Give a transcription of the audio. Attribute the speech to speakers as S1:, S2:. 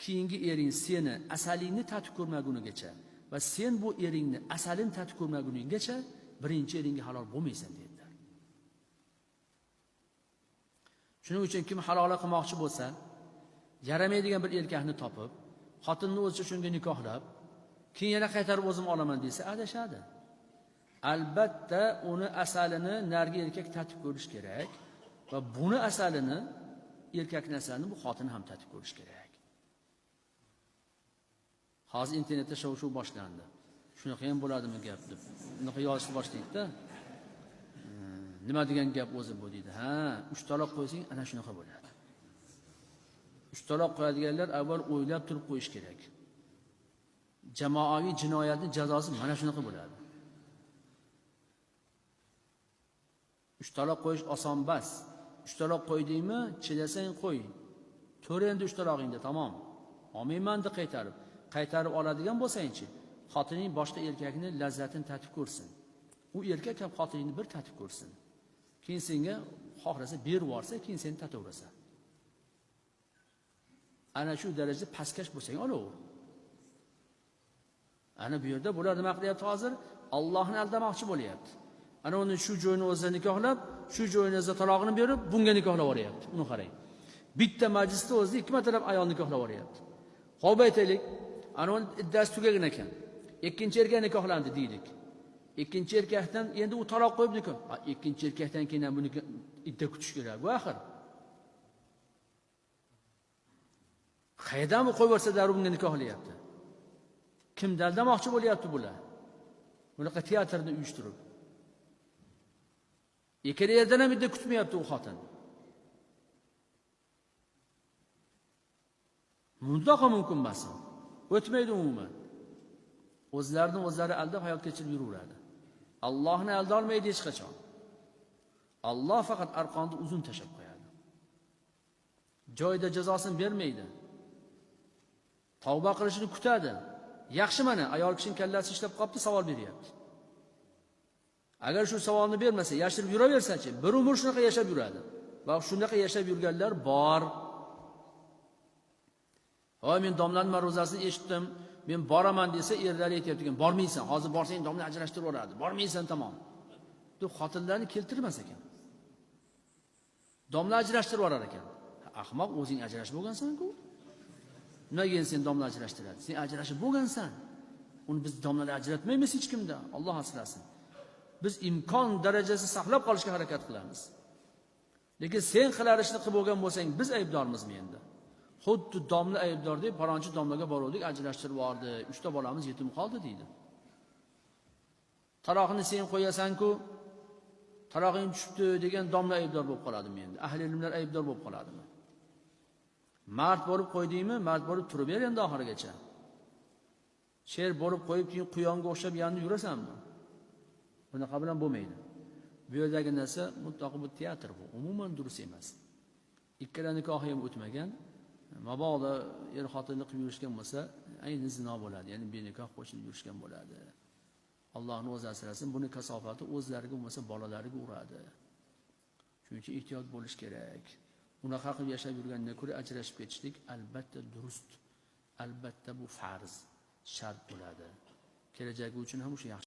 S1: keyingi ering seni asalingni tatib ko'rmagunigacha va sen bu eringni asalini tatib ko'rmaguninggacha birinchi eringga halol bo'lmaysan dedilar. Shuning uchun kim halola qilmoqchi bo'lsa, yaramaydigan bir erkakni topib, xotinni o'zicha shunga nikohlab, keyin yana qaytarib o'zim olaman desa adashadi. Albatta uni asalini nargi erkak tatib ko'rish kerak va buni asalini erkakning asalini bu xotin ham tatib ko'rish kerak. Hozir internetda shov-shuv boshlandi. Shunaqa ham bo'ladimi gap deb. Bunaqa yozishni boshlaydi-da. Nima degan gap o'zi bu deydi. Ha, 3 taloq qo'ysang ana shunaqa bo'ladi. 3 taloq qo'yadiganlar avval o'ylab turib qo'yish kerak. Jamoaviy jinoyatning jazosi mana shunaqa bo'ladi. 3 taloq qo'yish oson bas. 3 taloq qo'ydingmi, chilasang qo'y. To'r endi 3 talog'ingda, tamom. Olmayman deb qaytarib oladigan bo'lsang-chi, xotining boshqa erkakni lazzatini tatib ko'rsin. U erkak ham xotiningni bir tatib ko'rsin. Keyin senga xohlasa berib yuborsa, keyin seni tataverasa. Ana shu darajada pastkash bo'lsang olaver. Ana bu yerda bular nima qilyapti hozir? Allohni aldamoqchi bo'lyapti. Ana uni shu joyini o'zida nikohlab, shu joyini o'zida talog'ini berib, bunga nikohlab yuboryapti. Uni qarang. Bitta majlisda o'zida 2 martalab ayol nikohlab yuboryapti. Xo'p aytaylik, ana uni iddasi tugagan ekan. Ikkinchi erkak nikohlandi deylik. Ikkinchi erkakdan endi u taloq qo'yib nikoh. Ikkinchi erkakdan keyin ham buni idda kutish kerak. Bu axir. Qaydan bu qo'yib yuborsa darrov bunga nikohlayapti. Kimni aldamoqchi bo'lyapti bular? Bunaqa teatrni uyushtirib. Ikkala yerdan ham idda kutmayapti u xotin. Mutlaqo mumkin emas. O'tmaydi umuman. O'zlari aldab hayot kechirib yuraveradi. Allohni alda olmaydi hech qachon. Alloh faqat arqonni uzun tashab qo'yadi. Joyida jazosini bermaydi. Tavba qilishini kutadi. Yaxshi mana ayol kishining kallasi ishlab qopti, savol beryapti. Agar shu savolni bermasa, yashirib yuraversa-chi, bir umr shunaqa yashab yuradi. Va shunaqa yashab yurganlar bor. Voy men domlaning ma'ruzasini eshitdim, men boraman desa, erlar aytayapti ekan, bormaysan, hozir borsang domla ajrashtirib yuboradi. Bormaysan tamom. deb xotinlarni keltirmas ekan. Domla ajrashtirib yuborar ekan. Ahmoq, o'zing ajrashib bo'lgansan-ku. Nimaga sen domla ajrashtiradi? Sen ajrashib bo'lgansan. Uni biz domlalar ajratmaymiz hech kimda. Alloh asrasin. Biz imkon darajasi saqlab qolishga harakat qilamiz. Lekin sen qilar ishni qilib bo'lgan bo'lsang, biz aybdormizmi endi? Xuddi domla aybdor deb paronchi domlaga boruvdik, ajrashtirib yubordi. 3 ta bolamiz yetim qoldi deydi. Taroqni sen qo'yasan-ku, tarog'ing tushibdi degan domla aybdor bo'lib qoladimi endi? Ahli ilmlar aybdor bo'lib qoladimi? Mard bo'lib qo'ydingmi? Mard bo'lib turib ber endi oxirigacha. Sher bo'lib qo'yib keyin quyonga o'xshab yanni yurasanmi? Bunaqa bilan bo'lmaydi. Bu yerdagi narsa mutlaqo bu teatr bu, umuman durust emas. Ikkala nikohi ham o'tmagan, mabodo er xotinni qilib yurishgan bo'lsa, ayni zino bo'ladi, ya'ni benikoh qo'shilib yurishgan bo'ladi. Allohning o'zi asrasin, buni kasofati o'zlariga bo'lmasa bolalariga uradi. Shuning uchun ehtiyot bo'lish kerak. Unaqa qilib yashab yurgandan ko'ra ajrashib ketishlik albatta durust. Albatta bu farz, shart bo'ladi. Kelajagi uchun ham o'sha yaxshi